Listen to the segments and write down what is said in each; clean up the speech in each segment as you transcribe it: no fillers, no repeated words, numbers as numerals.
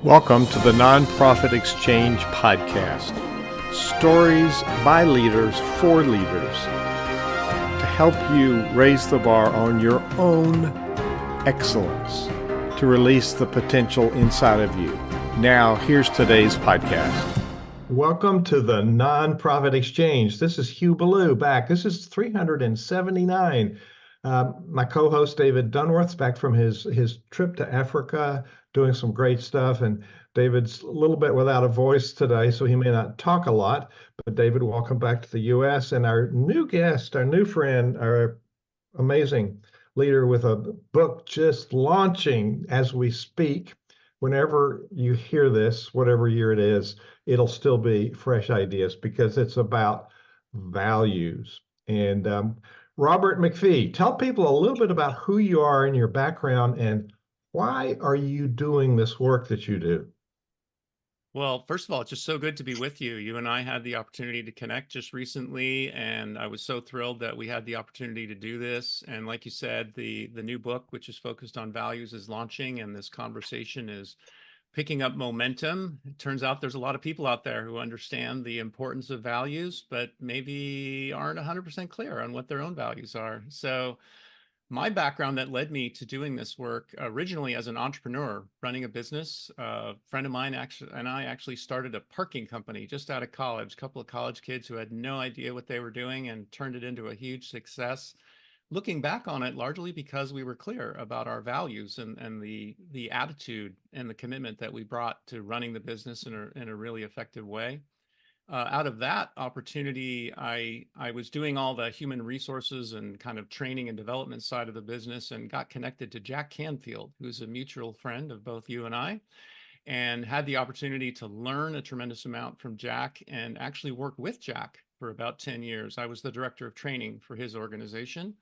Welcome to the Nonprofit Exchange Podcast. Stories by leaders for leaders to help you raise the bar on your own excellence, to release the potential inside of you. Now, here's today's podcast. Welcome to the Nonprofit Exchange. This is Hugh Ballou back. This is 379. My co-host David Dunworth's back from his trip to Africa, doing some great stuff. And David's a little bit without a voice today, so he may not talk a lot. But David, welcome back to the U.S. And our new guest, our new friend, our amazing leader with a book just launching as we speak. Whenever you hear this, whatever year it is, it'll still be fresh ideas because it's about values. And Robert MacPhee, tell people a little bit about who you are and your background and why are you doing this work that you do? Well, first of all, it's just so good to be with you. You and I had the opportunity to connect just recently, and I was so thrilled that we had the opportunity to do this. And like you said, the new book, which is focused on values, is launching, and this conversation is picking up momentum. It turns out there's a lot of people out there who understand the importance of values, but maybe aren't 100% clear on what their own values are. So my background that led me to doing this work originally as an entrepreneur running a business, a friend of mine and I actually started a parking company just out of college, a couple of college kids who had no idea what they were doing and turned it into a huge success. Looking back on it, largely because we were clear about our values and the attitude and the commitment that we brought to running the business in a really effective way. Out of that opportunity, I was doing all the human resources and kind of training and development side of the business and got connected to Jack Canfield, who's a mutual friend of both you and I, and had the opportunity to learn a tremendous amount from Jack and actually work with Jack for about 10 years. I was the director of training for his organization.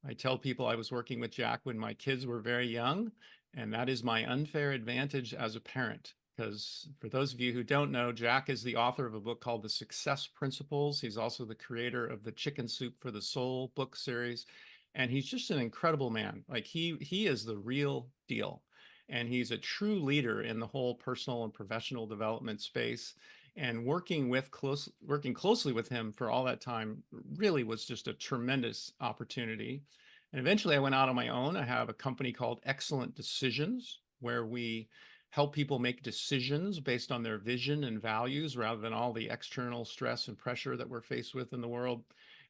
I tell people I was working with Jack when my kids were very young, and that is my unfair advantage as a parent. Because for those of you who don't know, Jack is the author of a book called The Success Principles. He's also the creator of the Chicken Soup for the Soul book series. And he's just an incredible man. Like he is the real deal. And he's a true leader in the whole personal and professional development space. And working closely with him for all that time really was just a tremendous opportunity. And eventually I went out on my own. I have a company called Excellent Decisions, where we help people make decisions based on their vision and values rather than all the external stress and pressure that we're faced with in the world.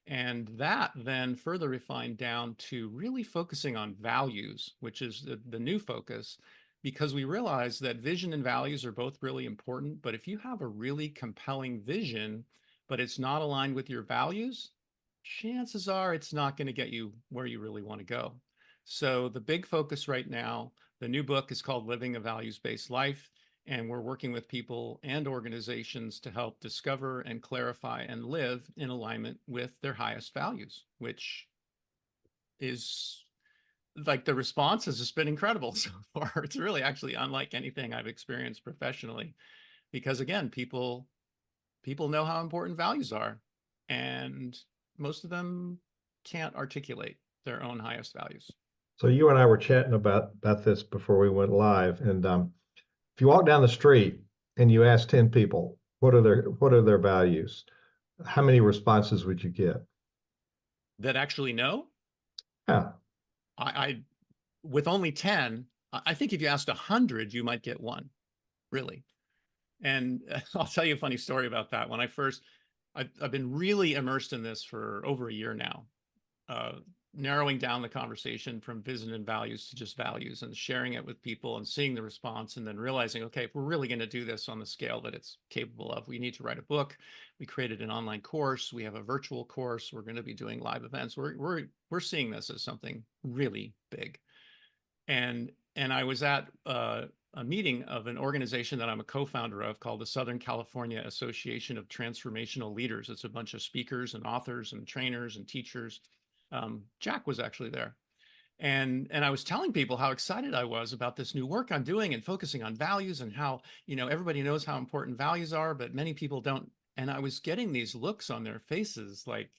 And that then further refined down to really focusing on values, which is the new focus, because we realize that vision and values are both really important. But if you have a really compelling vision, but it's not aligned with your values, chances are it's not going to get you where you really want to go. So the big focus right now, the new book is called Living a Values-Based Life, and we're working with people and organizations to help discover and clarify and live in alignment with their highest values, which is like the response has just been incredible so far. It's really actually unlike anything I've experienced professionally, because again, people know how important values are, and most of them can't articulate their own highest values. So you and I were chatting about this before we went live. And if you walk down the street and you ask 10 people, what are their values? How many responses would you get? That actually know? Yeah. I with only 10, I think if you asked 100, you might get one, really. And I'll tell you a funny story about that. When I've been really immersed in this for over a year now, narrowing down the conversation from vision and values to just values and sharing it with people and seeing the response and then realizing, okay, if we're really going to do this on the scale that it's capable of, we need to write a book. We created an online course. We have a virtual course. We're going to be doing live events. We're seeing this as something really big. And I was at a meeting of an organization that I'm a co-founder of called the Southern California Association of Transformational Leaders. It's a bunch of speakers and authors and trainers and teachers. Jack was actually there. And I was telling people how excited I was about this new work I'm doing and focusing on values and how, everybody knows how important values are, but many people don't. And I was getting these looks on their faces, like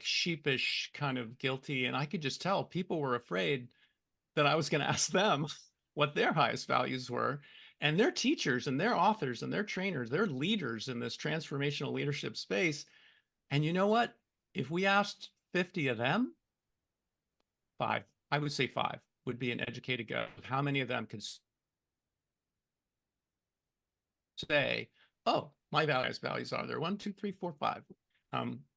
sheepish, kind of guilty. And I could just tell people were afraid that I was going to ask them what their highest values were. And they're teachers and they're authors and they're trainers, they're leaders in this transformational leadership space. And you know what? If we asked 50 of them, five, I would say five would be an educated guess. How many of them can say, oh, my values are there? One, two, three, four, five.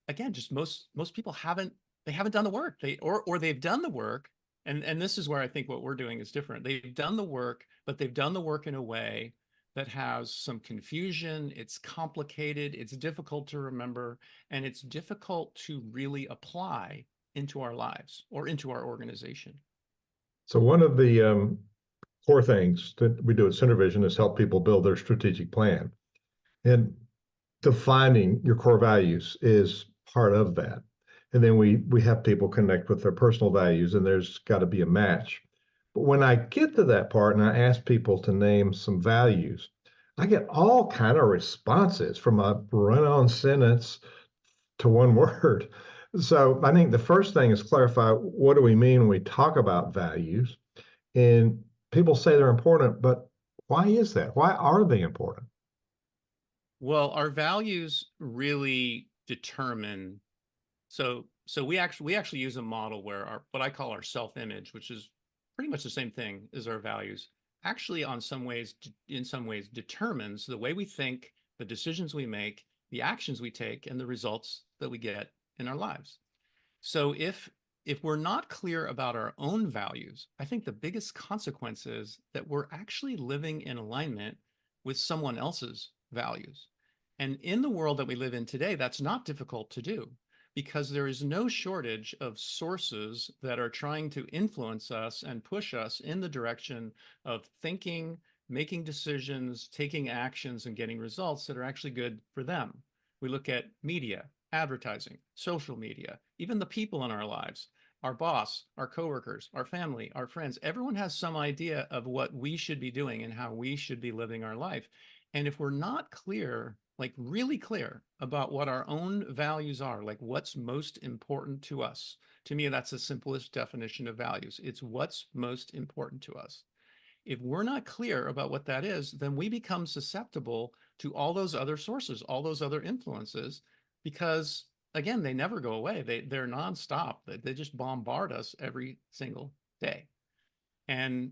Again, just most people haven't done the work. Or they've done the work, and this is where I think what we're doing is different. They've done the work, but they've done the work in a way that has some confusion. It's complicated. It's difficult to remember, and it's difficult to really apply into our lives or into our organization. So one of the core things that we do at Center Vision is help people build their strategic plan. And defining your core values is part of that. And then we have people connect with their personal values, and there's got to be a match. But when I get to that part and I ask people to name some values, I get all kind of responses from a run-on sentence to one word. So I think the first thing is clarify, what do we mean when we talk about values? And people say they're important, but why is that? Why are they important? Well, our values really determine. So we actually use a model where our what I call our self-image, which is pretty much the same thing as our values, actually in some ways determines the way we think, the decisions we make, the actions we take, and the results that we get in our lives. So if we're not clear about our own values, I think the biggest consequence is that we're actually living in alignment with someone else's values. And in the world that we live in today, that's not difficult to do because there is no shortage of sources that are trying to influence us and push us in the direction of thinking, making decisions, taking actions, and getting results that are actually good for them. We look at media, advertising, social media, even the people in our lives, our boss, our coworkers, our family, our friends. Everyone has some idea of what we should be doing and how we should be living our life. And if we're not clear, like really clear about what our own values are, like what's most important to us, to me, that's the simplest definition of values. It's what's most important to us. If we're not clear about what that is, then we become susceptible to all those other sources, all those other influences, because again, they never go away. They're nonstop. They just bombard us every single day. And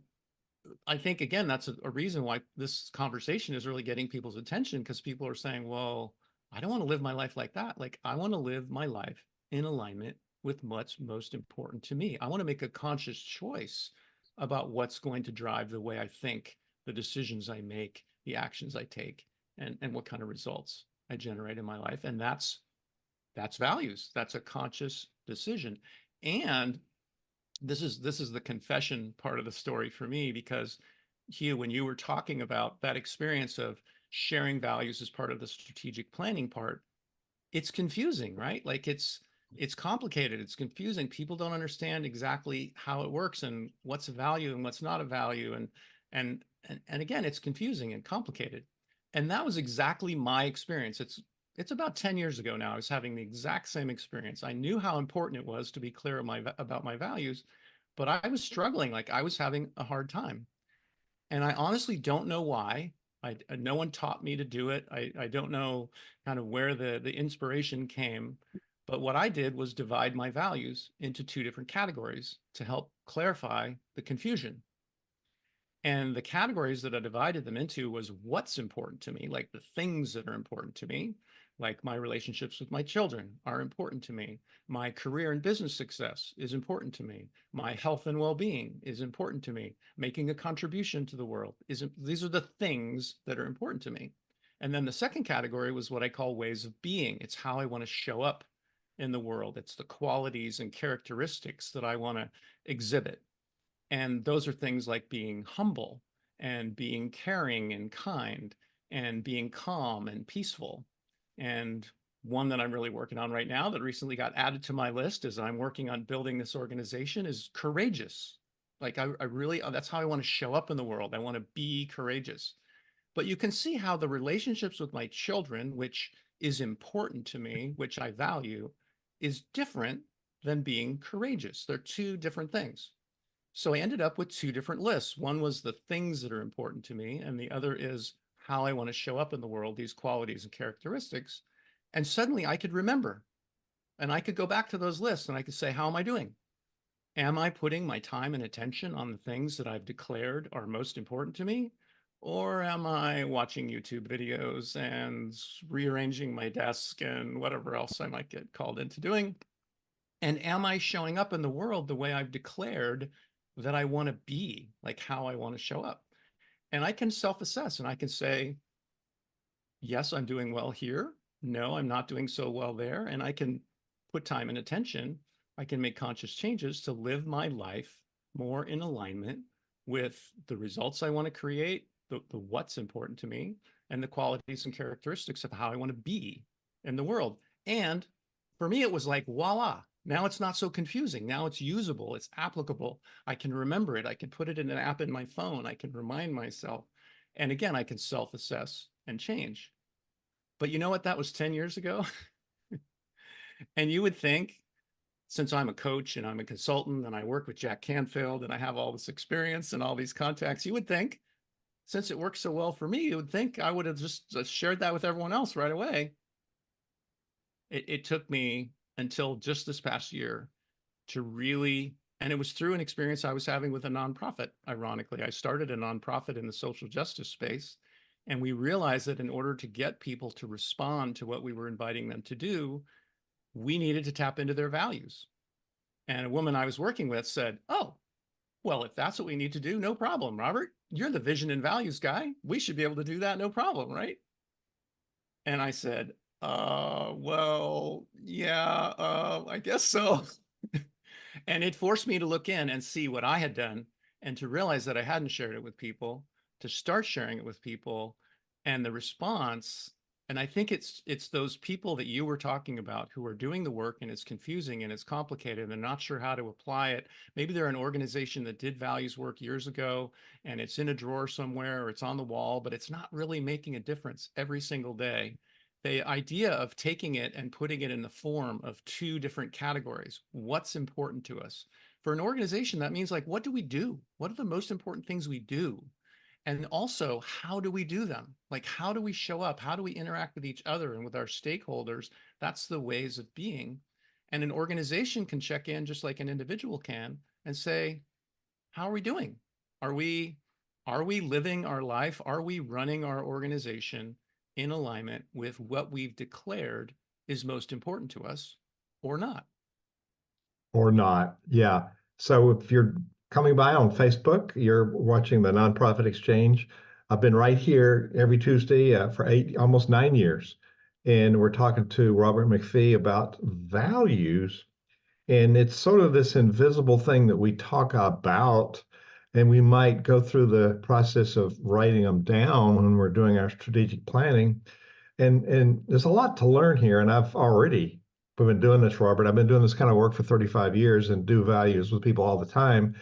I think, again, that's a reason why this conversation is really getting people's attention, because people are saying, well, I don't want to live my life like that. Like, I want to live my life in alignment with what's most important to me. I want to make a conscious choice about what's going to drive the way I think, the decisions I make, the actions I take, and what kind of results I generate in my life. And that's values. That's a conscious decision. And this is the confession part of the story for me, because Hugh, when you were talking about that experience of sharing values as part of the strategic planning part, it's confusing, right? Like it's complicated, it's confusing. People don't understand exactly how it works and what's a value and what's not a value. And again, it's confusing and complicated. And that was exactly my experience. It's about 10 years ago now. I was having the exact same experience. I knew how important it was to be clear about my values, but I was struggling. Like I was having a hard time. And I honestly don't know why. No one taught me to do it. I don't know kind of where the inspiration came. But what I did was divide my values into two different categories to help clarify the confusion. And the categories that I divided them into was what's important to me, like the things that are important to me, like my relationships with my children are important to me. My career and business success is important to me. My health and well-being is important to me. Making a contribution to the world these are the things that are important to me. And then the second category was what I call ways of being. It's how I want to show up in the world. It's the qualities and characteristics that I want to exhibit. And those are things like being humble and being caring and kind and being calm and peaceful. And one that I'm really working on right now that recently got added to my list as I'm working on building this organization is courageous. Like I really, that's how I want to show up in the world. I want to be courageous. But you can see how the relationships with my children, which is important to me, which I value, is different than being courageous. They're two different things. So I ended up with two different lists. One was the things that are important to me, and the other is how I want to show up in the world, these qualities and characteristics. And suddenly I could remember, and I could go back to those lists and I could say, how am I doing? Am I putting my time and attention on the things that I've declared are most important to me? Or am I watching YouTube videos and rearranging my desk and whatever else I might get called into doing? And am I showing up in the world the way I've declared that I want to be, like how I want to show up? And I can self-assess and I can say, yes, I'm doing well here. No, I'm not doing so well there. And I can put time and attention. I can make conscious changes to live my life more in alignment with the results I want to create, the what's important to me, and the qualities and characteristics of how I want to be in the world. And for me, it was like, voila, now it's not so confusing. Now it's usable, it's applicable. I can remember it. I can put it in an app in my phone. I can remind myself. And again, I can self-assess and change. But you know what? That was 10 years ago. And you would think, since I'm a coach and I'm a consultant and I work with Jack Canfield and I have all this experience and all these contacts, you would think, since it works so well for me, you would think I would have just shared that with everyone else right away. It took me until just this past year to really, and it was through an experience I was having with a nonprofit. Ironically, I started a nonprofit in the social justice space, and we realized that in order to get people to respond to what we were inviting them to do, we needed to tap into their values. And a woman I was working with said, oh, well, if that's what we need to do, no problem, Robert. You're the vision and values guy. We should be able to do that, no problem, right? And I said, well, yeah, I guess so. And it forced me to look in and see what I had done and to realize that I hadn't shared it with people, to start sharing it with people. And the response, and I think it's those people that you were talking about who are doing the work and it's confusing and it's complicated and they're not sure how to apply it. Maybe they're an organization that did values work years ago and it's in a drawer somewhere or it's on the wall, but it's not really making a difference every single day. The idea of taking it and putting it in the form of two different categories. What's important to us? For an organization, that means like, what do we do? What are the most important things we do? And also, how do we do them? Like, how do we show up? How do we interact with each other and with our stakeholders? That's the ways of being. And an organization can check in just like an individual can and say, how are we doing? Are we living our life? Are we running our organization in alignment with what we've declared is most important to us or not? Or not. Yeah. So if you're coming by on Facebook, you're watching the Nonprofit Exchange. I've been right here every Tuesday for almost 9 years. And we're talking to Robert MacPhee about values. And it's sort of this invisible thing that we talk about, and we might go through the process of writing them down when we're doing our strategic planning. And there's a lot to learn here. And I've already been doing this, Robert. I've been doing this kind of work for 35 years and do values with people all the time.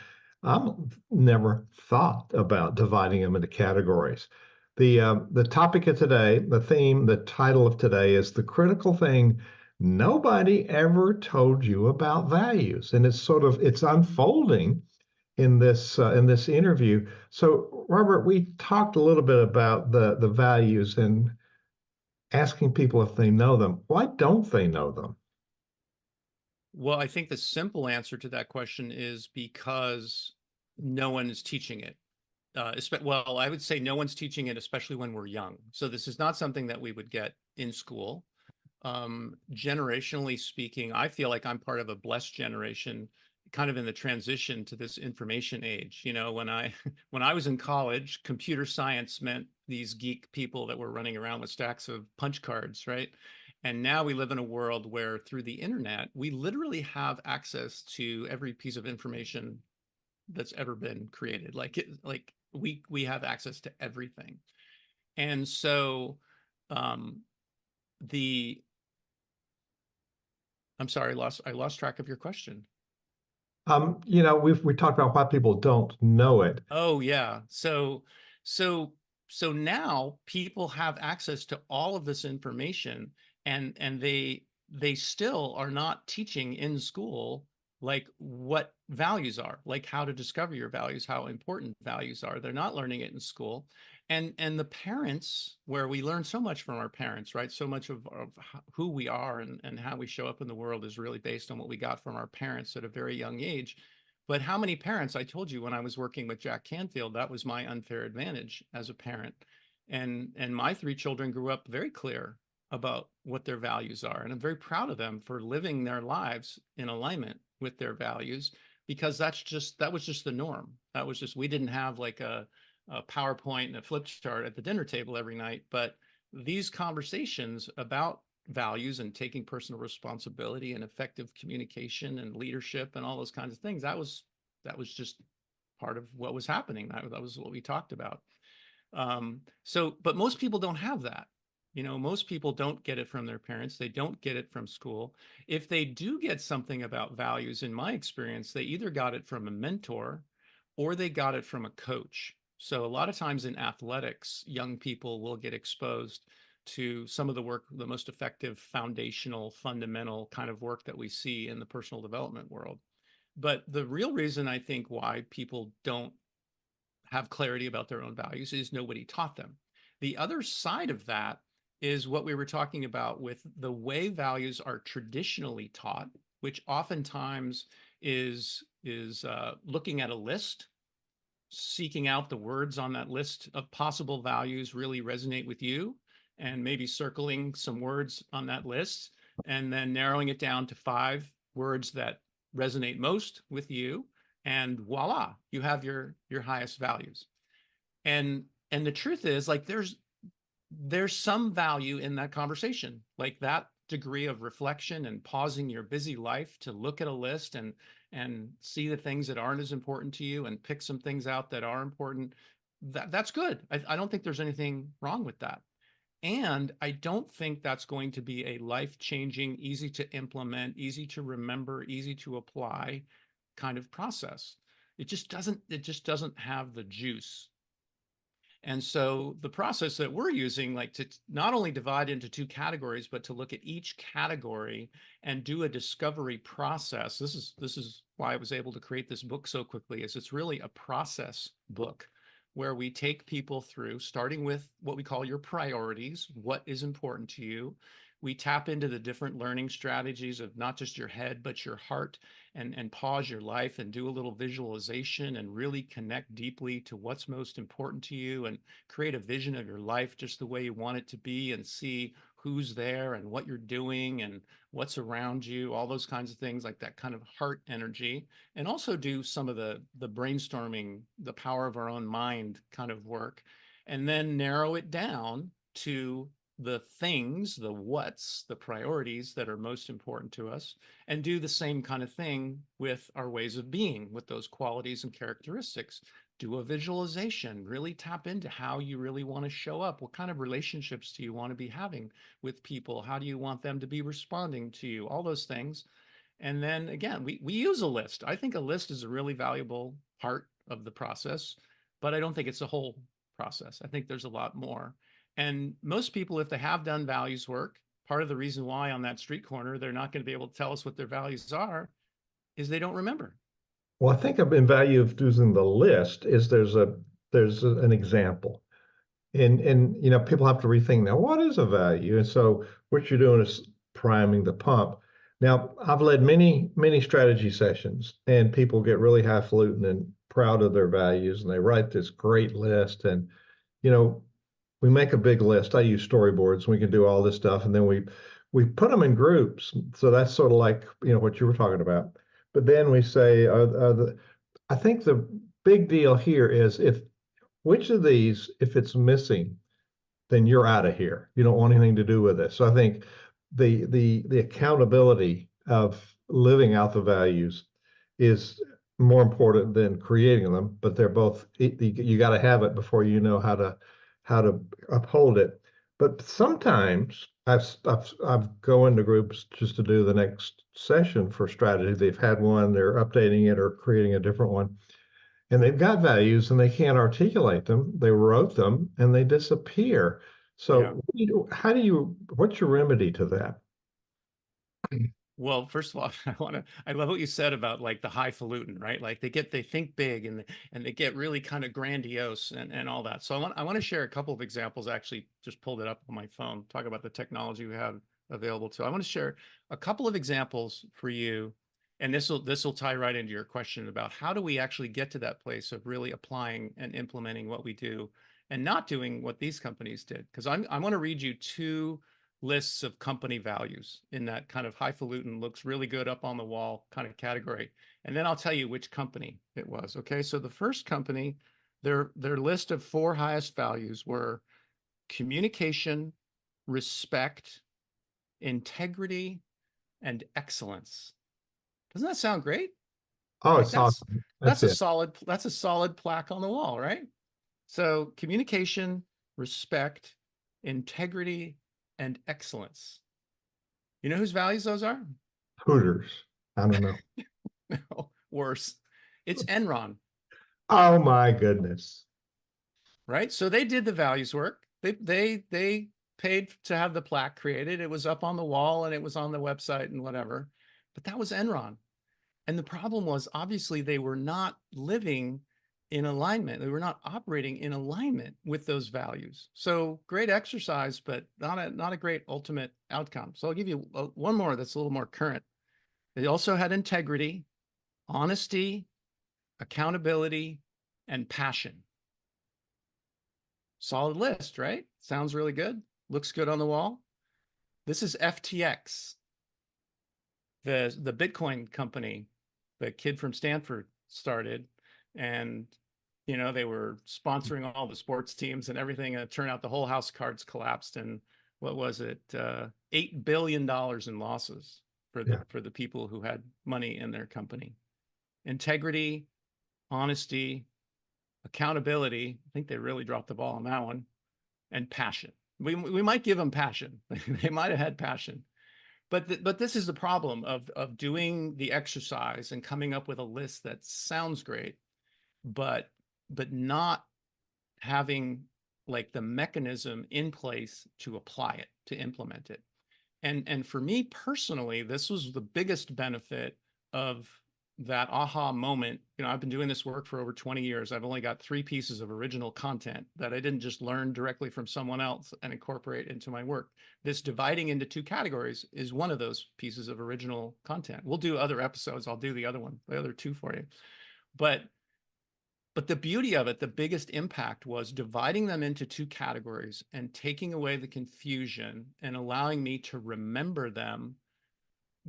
I've never thought about dividing them into categories. The topic of today, the theme, the title of today is the critical thing nobody ever told you about values, and it's unfolding in this interview. So, Robert, we talked a little bit about the values and asking people if they know them. Why don't they know them? Well, I think the simple answer to that question is because no one is teaching it. Well, I would say no one's teaching it, especially when we're young. So this is not something that we would get in school. Generationally speaking, I feel like I'm part of a blessed generation, kind of in the transition to this information age. You know, when I when I was in college, computer science meant these geek people that were running around with stacks of punch cards, right? And now we live in a world where through the internet, we literally have access to every piece of information that's ever been created. Like we have access to everything. And so the I'm sorry, I lost track of your question. We talked about why people don't know it. Oh yeah. So so now people have access to all of this information and they still are not teaching in school like what values are, like how to discover your values, how important values are. They're not learning it in school. And the parents, where we learn so much from our parents, right? So much of who we are and how we show up in the world is really based on what we got from our parents at a very young age. But how many parents, I told you when I was working with Jack Canfield, that was my unfair advantage as a parent. And my three children grew up very clear about what their values are. And I'm very proud of them for living their lives in alignment with their values, because that was just the norm. That was just, we didn't have like a PowerPoint and a flip chart at the dinner table every night, but these conversations about values and taking personal responsibility and effective communication and leadership and all those kinds of things, that was just part of what was happening. That was what we talked about. But most people don't have that. Most people don't get it from their parents. They don't get it from school. If they do get something about values, in my experience, they either got it from a mentor or they got it from a coach. So a lot of times in athletics, young people will get exposed to some of the work, the most effective foundational, fundamental kind of work that we see in the personal development world. But the real reason I think why people don't have clarity about their own values is nobody taught them. The other side of that is what we were talking about with the way values are traditionally taught, which oftentimes is looking at a list, seeking out the words on that list of possible values really resonate with you, and maybe circling some words on that list, and then narrowing it down to 5 words that resonate most with you, and voila, you have your highest values. And the truth is, like, there's some value in that conversation, like that degree of reflection and pausing your busy life to look at a list and see the things that aren't as important to you and pick some things out that are important. That's good. I don't think there's anything wrong with that. And I don't think that's going to be a life-changing, easy to implement, easy to remember, easy to apply kind of process. It just doesn't have the juice. And so the process that we're using, like, to not only divide into 2 categories, but to look at each category and do a discovery process. This is why I was able to create this book so quickly, is it's really a process book where we take people through, starting with what we call your priorities, what is important to you. We tap into the different learning strategies of not just your head, but your heart, and pause your life and do a little visualization and really connect deeply to what's most important to you and create a vision of your life just the way you want it to be, and see who's there and what you're doing and what's around you, all those kinds of things, like that kind of heart energy. And also do some of the brainstorming, the power of our own mind kind of work, and then narrow it down to the things, the what's, the priorities that are most important to us, and do the same kind of thing with our ways of being, with those qualities and characteristics. Do a visualization, really tap into how you really want to show up. What kind of relationships do you want to be having with people? How do you want them to be responding to you? All those things. And then again, we use a list. I think a list is a really valuable part of the process, but I don't think it's the whole process. I think there's a lot more. And most people, if they have done values work, part of the reason why on that street corner they're not going to be able to tell us what their values are is they don't remember. Well, I think in value of using the list is there's an example. And people have to rethink now, what is a value? And so what you're doing is priming the pump. Now, I've led many, many strategy sessions, and people get really highfalutin and proud of their values, and they write this great list. And, we make a big list. I use storyboards. We can do all this stuff, and then we put them in groups. So that's sort of like, what you were talking about. But then we say, I think the big deal here is, which of these, if it's missing, then you're out of here. You don't want anything to do with it. So I think the accountability of living out the values is more important than creating them, but they're both, you got to have it before you know how to uphold it. But sometimes I've go into groups just to do the next session for strategy. They've had one, they're updating it or creating a different one, and they've got values and they can't articulate them. They wrote them and they disappear. So what's your remedy to that? Well, first of all, I love what you said about like the highfalutin, right? Like they think big and they get really kind of grandiose and all that. So I want to share a couple of examples. I actually just pulled it up on my phone, talk about the technology we have available to. I want to share a couple of examples for you. And this will tie right into your question about how do we actually get to that place of really applying and implementing what we do and not doing what these companies did. Because I want to read you two lists of company values in that kind of highfalutin, looks really good up on the wall kind of category. And then I'll tell you which company it was. Okay. So the first company, their list of 4 highest values were communication, respect, integrity, and excellence. Doesn't that sound great? Oh, Like it's awesome. That's it. that's a solid plaque on the wall, right? So communication, respect, integrity, and excellence. You know whose values those are? Hooters. I don't know. No, worse. It's Enron, Oh my goodness. right? So they did the values work. They paid to have the plaque created. It was up on the wall and it was on the website and whatever. But that was Enron. And the problem was obviously they were not living in alignment. They were not operating in alignment with those values. So great exercise, but not a great ultimate outcome. So I'll give you one more that's a little more current. They also had integrity, honesty, accountability, and passion. Solid list, right? Sounds really good. Looks good on the wall. This is FTX, the Bitcoin company the kid from Stanford started. And, you know, they were sponsoring all the sports teams and everything. And it turned out the whole house of cards collapsed. And what was it? $8 billion in losses for Yeah. the people who had money in their company. Integrity, honesty, accountability. I think they really dropped the ball on that one. And passion. We might give them passion. They might have had passion. But this is the problem of doing the exercise and coming up with a list that sounds great, but not having like the mechanism in place to apply it, to implement it. And for me personally, this was the biggest benefit of that aha moment. You know, I've been doing this work for over 20 years. I've only got 3 pieces of original content that I didn't just learn directly from someone else and incorporate into my work. This dividing into 2 categories is one of those pieces of original content. We'll do other episodes. I'll do the other 2 for you. But the beauty of it, the biggest impact was dividing them into 2 categories and taking away the confusion and allowing me to remember them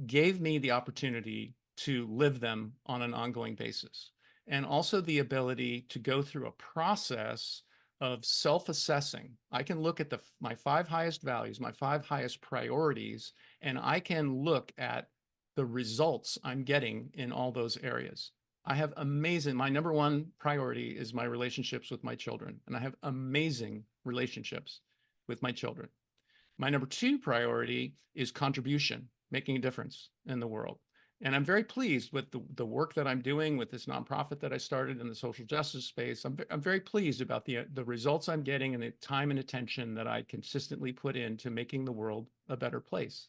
gave me the opportunity to live them on an ongoing basis. And also the ability to go through a process of self-assessing. I can look at my 5 highest values, my 5 highest priorities, and I can look at the results I'm getting in all those areas. I have my number 1 priority is my relationships with my children, and I have amazing relationships with my children. My number 2 priority is contribution, making a difference in the world. And I'm very pleased with the work that I'm doing with this nonprofit that I started in the social justice space. I'm very pleased about the results I'm getting and the time and attention that I consistently put into making the world a better place.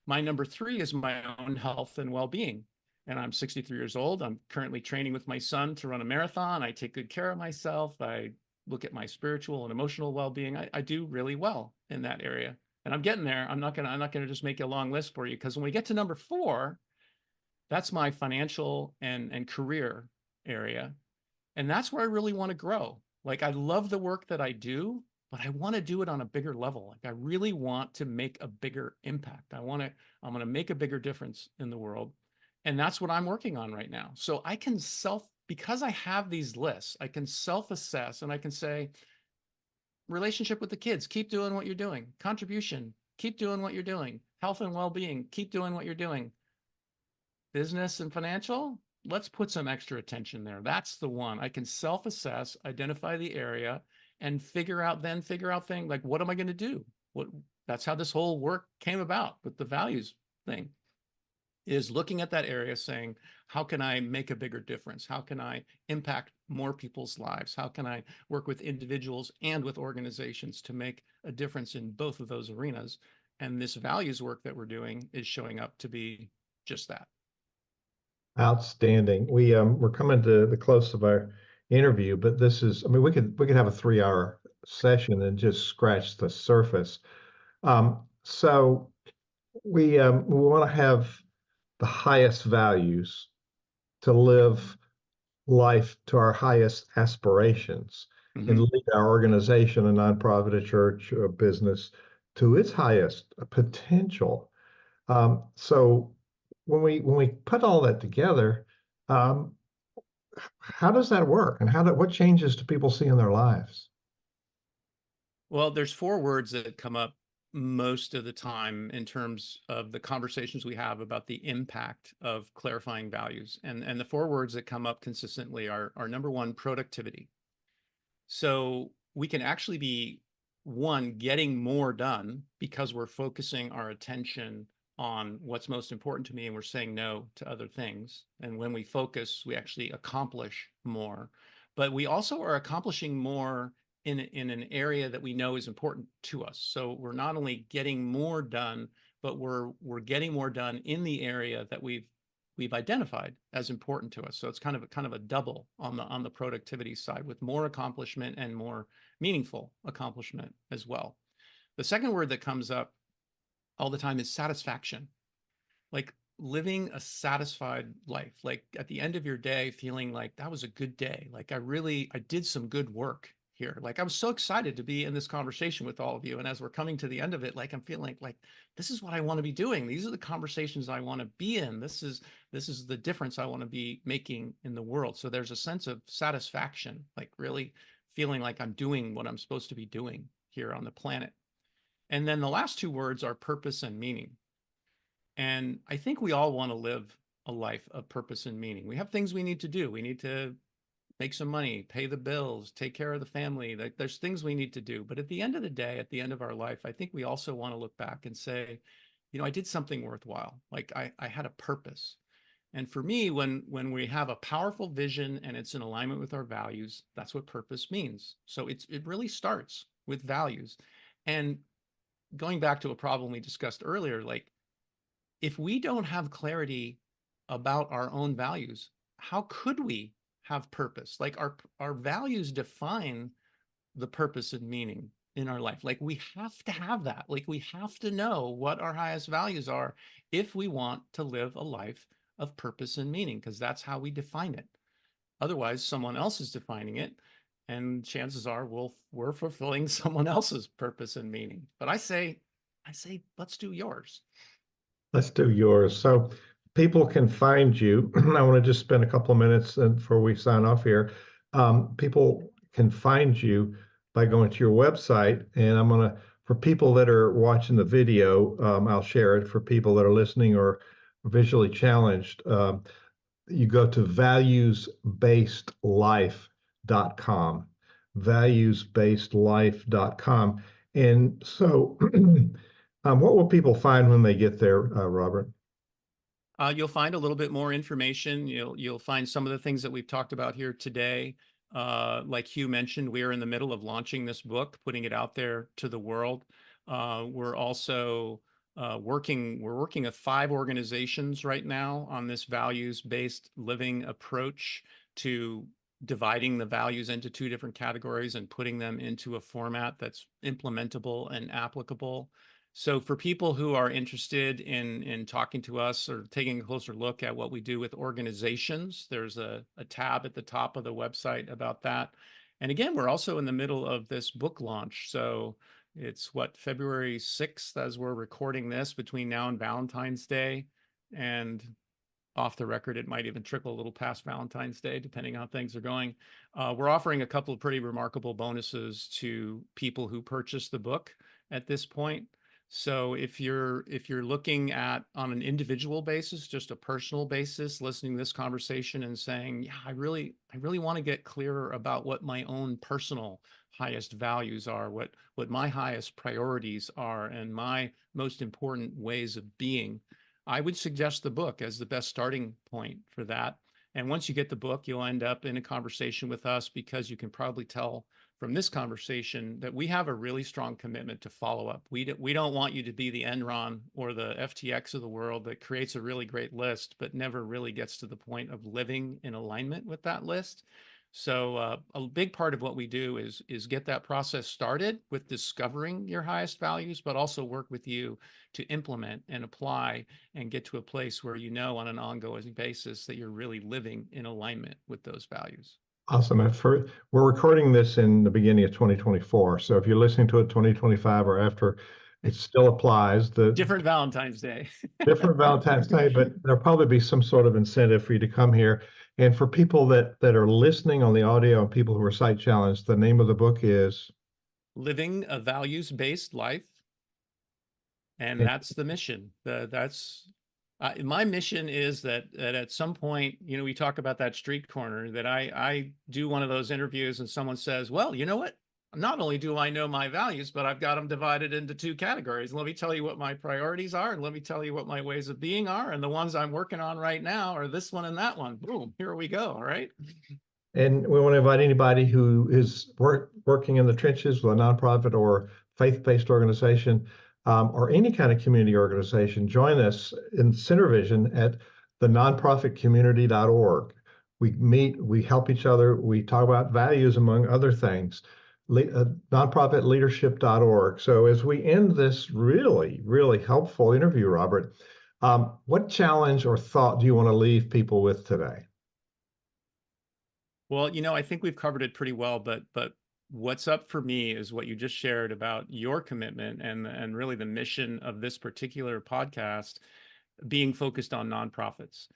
My number 3 is my own health and well-being. And I'm 63 years old. I'm currently training with my son to run a marathon. I take good care of myself. I look at my spiritual and emotional well-being. I do really well in that area. And I'm getting there. I'm not gonna just make a long list for you, because when we get to number 4, that's my financial and career area. And that's where I really want to grow. Like, I love the work that I do, but I want to do it on a bigger level. Like, I really want to make a bigger impact. I'm going to make a bigger difference in the world. And that's what I'm working on right now. So I can because I have these lists, I can self-assess and I can say, relationship with the kids, keep doing what you're doing. Contribution, keep doing what you're doing. Health and well-being, keep doing what you're doing. Business and financial, let's put some extra attention there. That's the one. I can self-assess, identify the area, and figure out things like, what am I going to do? That's how this whole work came about with the values thing, is looking at that area saying, how can I make a bigger difference? How can I impact more people's lives? How can I work with individuals and with organizations to make a difference in both of those arenas? And this values work that we're doing is showing up to be just that. Outstanding. We're coming to the close of our interview, but this is, I mean, we could have a 3 hour session and just scratch the surface. So we want to have the highest values to live life to our highest aspirations and Mhm. lead our organization, a nonprofit, a church, a business to its highest potential. So when we put all that together, um, how does that work, and what changes do people see in their lives? Well, there's four words that come up most of the time in terms of the conversations we have about the impact of clarifying values. And the four words that come up consistently are number one, productivity. So we can actually be, one, getting more done because we're focusing our attention on what's most important to me and we're saying no to other things. And when we focus, we actually accomplish more. But we also are accomplishing more in an area that we know is important to us. So we're not only getting more done, but we're getting more done in the area that we've identified as important to us. So it's kind of a double on the productivity side, with more accomplishment and more meaningful accomplishment as well. The second word that comes up all the time is satisfaction. Like living a satisfied life, like at the end of your day feeling like that was a good day, like I did some good work here. Like I was so excited to be in this conversation with all of you, and as we're coming to the end of it, like I'm feeling like this is what I want to be doing. These are the conversations I want to be in. This is the difference I want to be making in the world. So there's a sense of satisfaction, like really feeling like I'm doing what I'm supposed to be doing here on the planet. And then the last two words are purpose and meaning. And I think we all want to live a life of purpose and meaning. We have things we need to do. We need to make some money, pay the bills, take care of the family. Like there's things we need to do. But at the end of the day, at the end of our life, I think we also want to look back and say, I did something worthwhile. Like I had a purpose. And for me, when we have a powerful vision and it's in alignment with our values, that's what purpose means. So it really starts with values. And going back to a problem we discussed earlier, like if we don't have clarity about our own values, how could we have purpose? Like our values define the purpose and meaning in our life. Like we have to have that. Like we have to know what our highest values are if we want to live a life of purpose and meaning, because that's how we define it. Otherwise, someone else is defining it, and chances are we're fulfilling someone else's purpose and meaning. But I say, let's do yours. Let's do yours. So people can find you. I want to just spend a couple of minutes before we sign off here. People can find you by going to your website, and I'm gonna, for people that are watching the video, I'll share it. For people that are listening or visually challenged, you go to valuesbasedlife.com, valuesbasedlife.com. And so, what will people find when they get there, Robert? You'll find a little bit more information. You'll find some of the things that we've talked about here today. Like Hugh mentioned, we are in the middle of launching this book, putting it out there to the world. We're also working with 5 organizations right now on this values-based living approach to dividing the values into 2 different categories and putting them into a format that's implementable and applicable. So for people who are interested in talking to us or taking a closer look at what we do with organizations, there's a tab at the top of the website about that. And again, we're also in the middle of this book launch. So it's February 6th as we're recording this, between now and Valentine's Day. And off the record, it might even trickle a little past Valentine's Day, depending on how things are going. We're offering a couple of pretty remarkable bonuses to people who purchase the book at this point. So if you're looking at on an individual basis, just a personal basis, listening to this conversation and saying, yeah, I really want to get clearer about what my own personal highest values are, what my highest priorities are, and my most important ways of being, I would suggest the book as the best starting point for that. And once you get the book, you'll end up in a conversation with us, because you can probably tell from this conversation that we have a really strong commitment to follow up. We don't want you to be the Enron or the FTX of the world that creates a really great list, but never really gets to the point of living in alignment with that list. So a big part of what we do is get that process started with discovering your highest values, but also work with you to implement and apply and get to a place where you know on an ongoing basis that you're really living in alignment with those values. Awesome. We're recording this in the beginning of 2024. So if you're listening to it 2025 or after, it still applies. The Different Valentine's Day. different Valentine's Day, but there'll probably be some sort of incentive for you to come here. And for people that are listening on the audio and people who are sight challenged, the name of the book is Living a Values-Based Life. And that's the mission. My mission is that at some point, we talk about that street corner, that I do one of those interviews and someone says, well, you know what? Not only do I know my values, but I've got them divided into two categories. Let me tell you what my priorities are, and let me tell you what my ways of being are. And the ones I'm working on right now are this one and that one. Boom, here we go. All right. And we want to invite anybody who is working in the trenches with a nonprofit or faith-based organization, or any kind of community organization, join us in CenterVision at thenonprofitcommunity.org. We meet, we help each other, we talk about values, among other things. Nonprofitleadership.org. So as we end this really, really helpful interview, Robert, what challenge or thought do you want to leave people with today? Well, I think we've covered it pretty well, but what's up for me is what you just shared about your commitment and really the mission of this particular podcast being focused on nonprofits.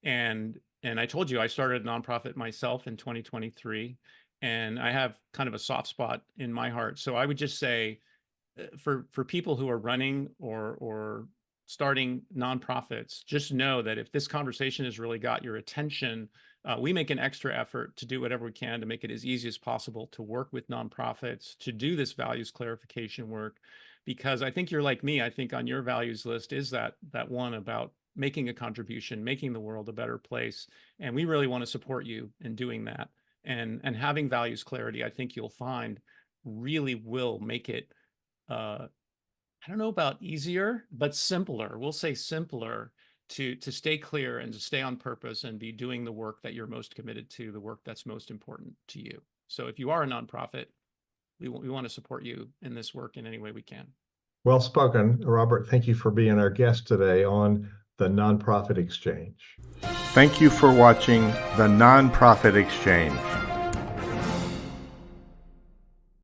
And I told you I started a nonprofit myself in 2023, and I have kind of a soft spot in my heart. So I would just say for people who are running or starting nonprofits, just know that if this conversation has really got your attention, we make an extra effort to do whatever we can to make it as easy as possible to work with nonprofits, to do this values clarification work, because I think you're like me. I think on your values list is that one about making a contribution, making the world a better place. And we really want to support you in doing that. And having values clarity, I think you'll find really will make it, I don't know about easier, but simpler. We'll say simpler to stay clear and to stay on purpose and be doing the work that you're most committed to, the work that's most important to you. So if you are a nonprofit, we want to support you in this work in any way we can. Well spoken, Robert. Thank you for being our guest today on the Nonprofit Exchange. Thank you for watching the Nonprofit Exchange.